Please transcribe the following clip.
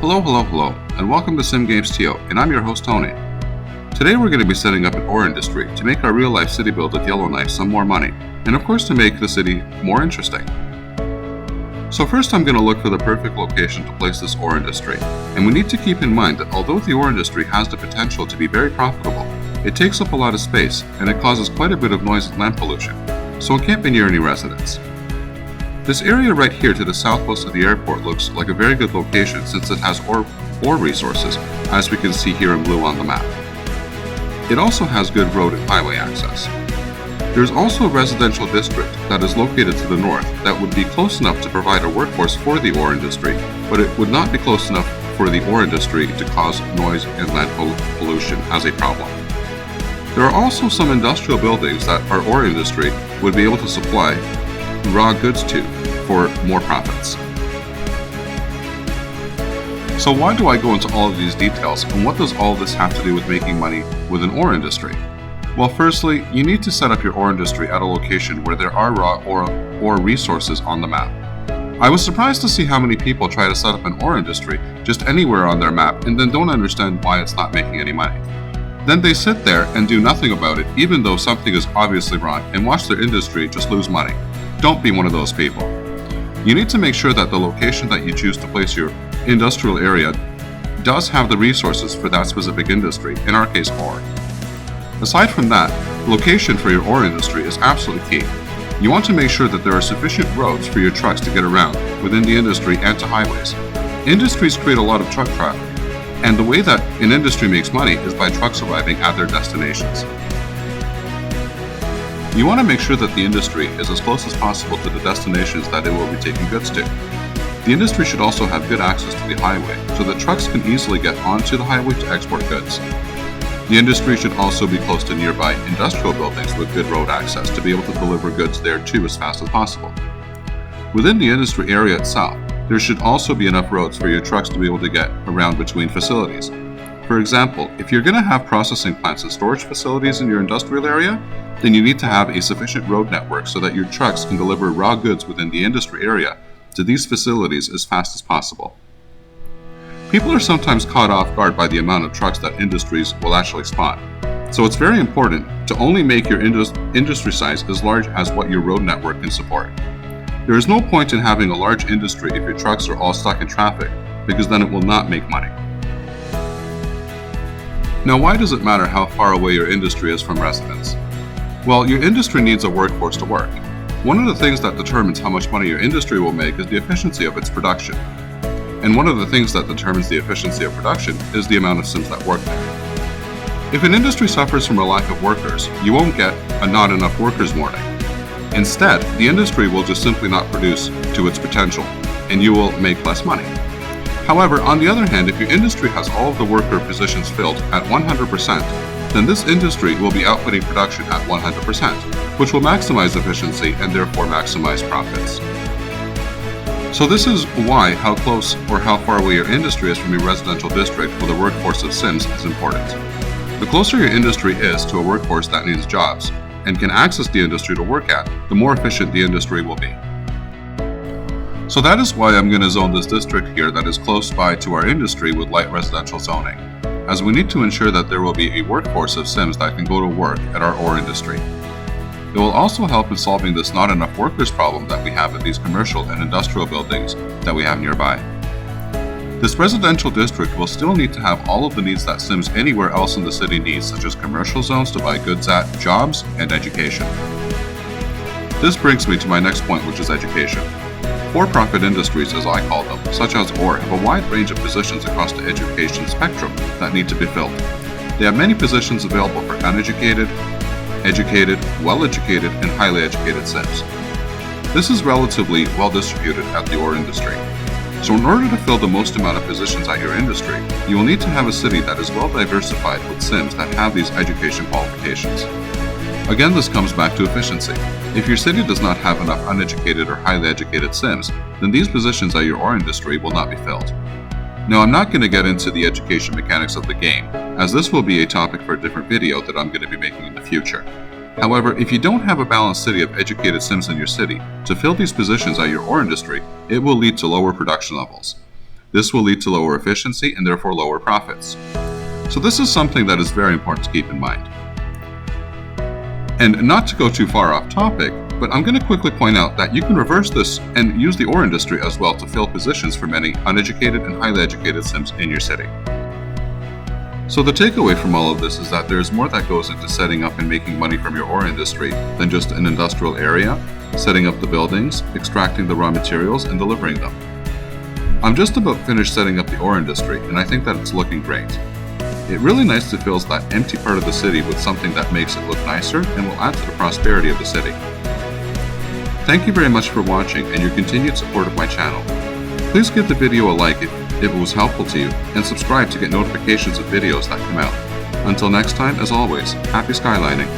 Hello, and welcome to Sim Games TO, and I'm your host Tony. Today we're going to be setting up an ore industry to make our real-life city build at Yellowknife some more money, and of course to make the city more interesting. So first I'm going to look for the perfect location to place this ore industry, and we need to keep in mind that although the ore industry has the potential to be very profitable, it takes up a lot of space, and it causes quite a bit of noise and land pollution, so it can't be near any residents. This area right here to the southwest of the airport looks like a very good location since it has ore resources, as we can see here in blue on the map. It also has good road and highway access. There's also a residential district that is located to the north that would be close enough to provide a workforce for the ore industry, but it would not be close enough for the ore industry to cause noise and land pollution as a problem. There are also some industrial buildings that our ore industry would be able to supply raw goods to for more profits. So why do I go into all of these details, and what does all this have to do with making money with an ore industry? Well, firstly, you need to set up your ore industry at a location where there are raw ore resources on the map. I was surprised to see how many people try to set up an ore industry just anywhere on their map and then don't understand why it's not making any money. Then they sit there and do nothing about it even though something is obviously wrong and watch their industry just lose money. Don't be one of those people. You need to make sure that the location that you choose to place your industrial area does have the resources for that specific industry, in our case ore. Aside from that, location for your ore industry is absolutely key. You want to make sure that there are sufficient roads for your trucks to get around within the industry and to highways. Industries create a lot of truck traffic, and the way that an industry makes money is by trucks arriving at their destinations. You want to make sure that the industry is as close as possible to the destinations that it will be taking goods to. The industry should also have good access to the highway so that trucks can easily get onto the highway to export goods. The industry should also be close to nearby industrial buildings with good road access to be able to deliver goods there too as fast as possible. Within the industry area itself, there should also be enough roads for your trucks to be able to get around between facilities. For example, if you're going to have processing plants and storage facilities in your industrial area, then you need to have a sufficient road network so that your trucks can deliver raw goods within the industry area to these facilities as fast as possible. People are sometimes caught off guard by the amount of trucks that industries will actually spawn, so it's very important to only make your industry size as large as what your road network can support. There is no point in having a large industry if your trucks are all stuck in traffic, because then it will not make money. Now, why does it matter how far away your industry is from residents? Well, your industry needs a workforce to work. One of the things that determines how much money your industry will make is the efficiency of its production. And one of the things that determines the efficiency of production is the amount of Sims that work there. If an industry suffers from a lack of workers, you won't get a not enough workers warning. Instead, the industry will just simply not produce to its potential, and you will make less money. However, on the other hand, if your industry has all of the worker positions filled at 100%, then this industry will be outputting production at 100%, which will maximize efficiency and therefore maximize profits. So this is why how close or how far away your industry is from your residential district with a workforce of Sims is important. The closer your industry is to a workforce that needs jobs and can access the industry to work at, the more efficient the industry will be. So that is why I'm going to zone this district here that is close by to our industry with light residential zoning, as we need to ensure that there will be a workforce of Sims that can go to work at our ore industry. It will also help in solving this not enough workers problem that we have at these commercial and industrial buildings that we have nearby. This residential district will still need to have all of the needs that Sims anywhere else in the city needs, such as commercial zones to buy goods at, jobs, and education. This brings me to my next point, which is education. For-profit industries, as I call them, such as ore, have a wide range of positions across the education spectrum that need to be filled. They have many positions available for uneducated, educated, well-educated, and highly educated Sims. This is relatively well distributed at the ore industry. So in order to fill the most amount of positions at your industry, you will need to have a city that is well diversified with Sims that have these education qualifications. Again, this comes back to efficiency. If your city does not have enough uneducated or highly educated Sims, then these positions at your ore industry will not be filled. Now, I'm not going to get into the education mechanics of the game, as this will be a topic for a different video that I'm going to be making in the future. However, if you don't have a balanced city of educated Sims in your city to fill these positions at your ore industry, it will lead to lower production levels. This will lead to lower efficiency and therefore lower profits. So this is something that is very important to keep in mind. And not to go too far off topic, but I'm going to quickly point out that you can reverse this and use the ore industry as well to fill positions for many uneducated and highly educated Sims in your city. So the takeaway from all of this is that there's more that goes into setting up and making money from your ore industry than just an industrial area, setting up the buildings, extracting the raw materials, and delivering them. I'm just about finished setting up the ore industry, and I think that it's looking great. It really nicely fills that empty part of the city with something that makes it look nicer and will add to the prosperity of the city. Thank you very much for watching and your continued support of my channel. Please give the video a like if it was helpful to you, and subscribe to get notifications of videos that come out. Until next time, as always, happy skylining.